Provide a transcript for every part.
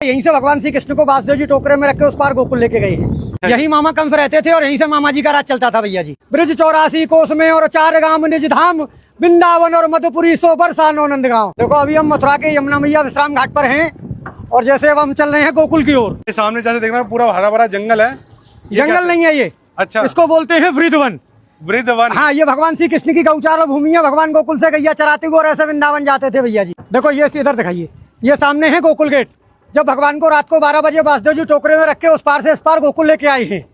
यहीं से भगवान श्री कृष्ण को वासुदेव जी टोकरे में रख के उस पार गोकुल लेके गए हैं। यही मामा कंस रहते थे और यहीं से मामा जी का राज चलता था भैया जी। ब्रिज 84 कोस में और 4 गांव निज धाम, वृंदावन और मधुपुरी 100 बरसा नंद गाँव। देखो अभी हम मथुरा के यमुना मैया विश्राम घाट पर हैं और जैसे अब हम चल रहे हैं गोकुल की ओर। सामने जैसे देख रहे हैं पूरा हरा भरा जंगल है। जंगल नहीं है ये, अच्छा, इसको बोलते हैं वृंदावन। वृंदावन, हाँ, ये भगवान श्री कृष्ण की गौचार भूमि है। भगवान गोकुल से गैया चराते हुए और ऐसे वृंदावन जाते थे भैया जी। देखो ये इधर दिखाइए, ये सामने है गोकुल गेट। जब भगवान को रात को 12 बजे वासुदेव जी टोकरे में रख के उस पार से इस पार गोकुल लेके आए हैं।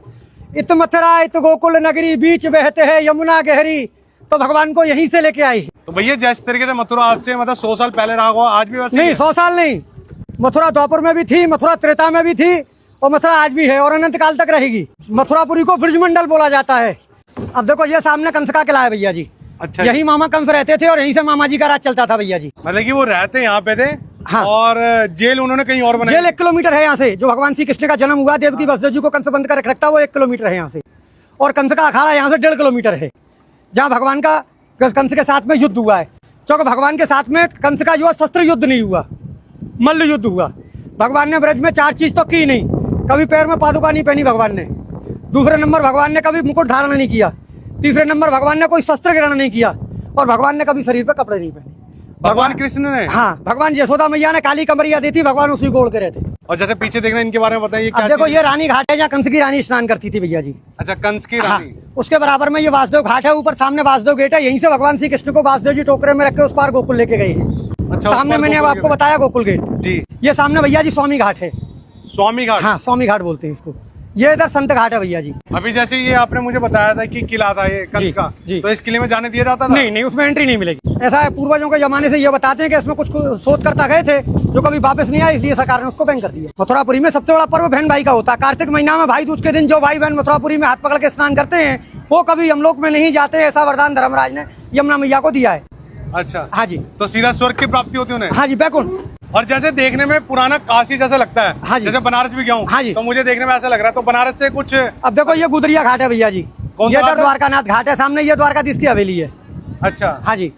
इत मथुरा इत गोकुल नगरी, बीच बहते हैं यमुना गहरी, तो भगवान को यहीं से लेके आए। तो भैया जिस तरीके से मथुरा आज से मतलब 100 साल पहले रहा हुआ, आज भी वैसे नहीं, 100 साल नहीं। मथुरा द्वापर में भी थी, मथुरा त्रेता में भी थी और मथुरा आज भी है और अनंत काल तक रहेगी। मथुरापुरी को ब्रजमंडल बोला जाता है। अब देखो ये सामने कंस का किला है भैया जी। अच्छा, यही मामा कंस रहते थे और यहीं से मामा जी का राज चलता था भैया जी। मतलब कि वो रहते यहाँ पे थे। हाँ। और जेल उन्होंने कहीं और बनाई। जेल 1 किलोमीटर है यहाँ से। जो भगवान श्री कृष्ण का जन्म हुआ, देवकी वसुदेव जी को कंस बंद कर रखता, वो 1 किलोमीटर है यहाँ से। और कंस का अखाड़ा यहाँ से 1.5 किलोमीटर है, जहाँ भगवान का कंस के साथ में युद्ध हुआ है। क्योंकि भगवान के साथ में कंस का जो है शस्त्र युद्ध नहीं हुआ, मल्ल युद्ध हुआ। भगवान ने ब्रज में 4 चीज तो की नहीं। कभी पैर में पादुका नहीं पहनी भगवान ने। दूसरे नंबर भगवान ने कभी मुकुट धारण नहीं किया। तीसरे नंबर भगवान ने कोई शस्त्र ग्रहण नहीं किया और भगवान ने कभी शरीर पे कपड़े नहीं पहने। भगवान कृष्ण ने? हाँ, भगवान यशोदा मैया ने काली कमरिया दी थी, भगवान उसी को ओढ़ के रहते। और जैसे पीछे देखना, इनके बारे में बताइए क्या? देखो ये रानी घाट है जहाँ कंस की रानी स्नान करती थी भैया जी। अच्छा, कंस की रानी। उसके बराबर में ये वासुदेव घाट है। ऊपर सामने वासुदेव गेट है। यहीं से भगवान श्री कृष्ण को वासुदेव जी टोकरे में रख के उस पार गोकुल लेके गए हैं। अच्छा, सामने मैंने अब आपको बताया गोकुल गेट जी। ये सामने भैया जी स्वामी घाट है। स्वामी घाट? हाँ, स्वामी घाट बोलते हैं इसको। ये इधर संत घाट है भैया जी। अभी जैसे ये आपने मुझे बताया था कि किला था ये कंस का, जी। तो इस किले में जाने दिया जाता था? नहीं, उसमें एंट्री नहीं मिलेगी। ऐसा है, पूर्वजों के जमाने से ये बताते हैं कि इसमें कुछ शोध करता गए थे जो कभी वापस नहीं आए, इसलिए सरकार ने उसको बैन कर दिया। मथुरापुरी में सबसे बड़ा पर्व बहन भाई का होता है। कार्तिक महीना में भाई दूज के दिन जो भाई बहन मथुरापुरी में हाथ पकड़ के स्नान करते हैं वो कभी यमलोक में नहीं जाते। ऐसा वरदान धर्मराज ने यमुना मैया को दिया है। अच्छा, हाँ जी। तो सीधा स्वर्ग की प्राप्ति होती है उन्हें? हाँ जी, बैकुंठ। और जैसे देखने में पुराना काशी जैसा लगता है। हाँ जी। जैसे बनारस भी गया हूँ। हाँ जी। तो मुझे देखने में ऐसा लग रहा है, तो बनारस से कुछ। अब देखो ये गुदरिया घाट है भैया जी। कौन ये सा घाट है? द्वारकानाथ घाट है सामने। ये द्वारकाधीश की हवेली है। अच्छा, हाँ जी।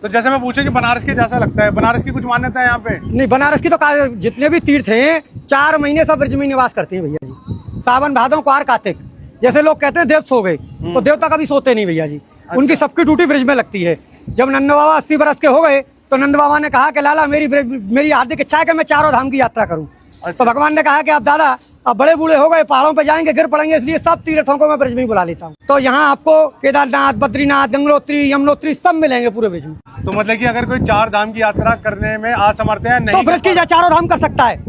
तो जैसे मैं पूछूं कि बनारस के जैसा लगता है, बनारस की कुछ मान्यता है यहाँ पे? नहीं, बनारस की तो जितने भी तीर्थ हैं 4 महीने सब ब्रज में निवास करते हैं भैया जी। सावन भादों क्वार कार्तिक। जैसे लोग कहते हैं देव सो गए, तो देवता कभी सोते नहीं भैया जी। उनकी सबकी ड्यूटी ब्रज में लगती है। जब नंद बाबा 80 बरस के हो गए तो नंद बाबा ने कहा कि लाला मेरी हार्दिक इच्छा है कि मैं 4 धाम की यात्रा करूं। तो भगवान ने कहा कि आप दादा अब बड़े बूढ़े हो गए, पहाड़ों पे जाएंगे, गिर पड़ेंगे, इसलिए सब तीर्थों को मैं ब्रज में ही बुला लेता हूँ। तो यहाँ आपको केदारनाथ, बद्रीनाथ, गंगोत्री, यमुनोत्री सब मिलेंगे पूरे ब्रज में। तो मतलब कि अगर कोई 4 धाम की यात्रा करने में असमर्थ है, नहीं तो ब्रज की 4 धाम कर सकता है।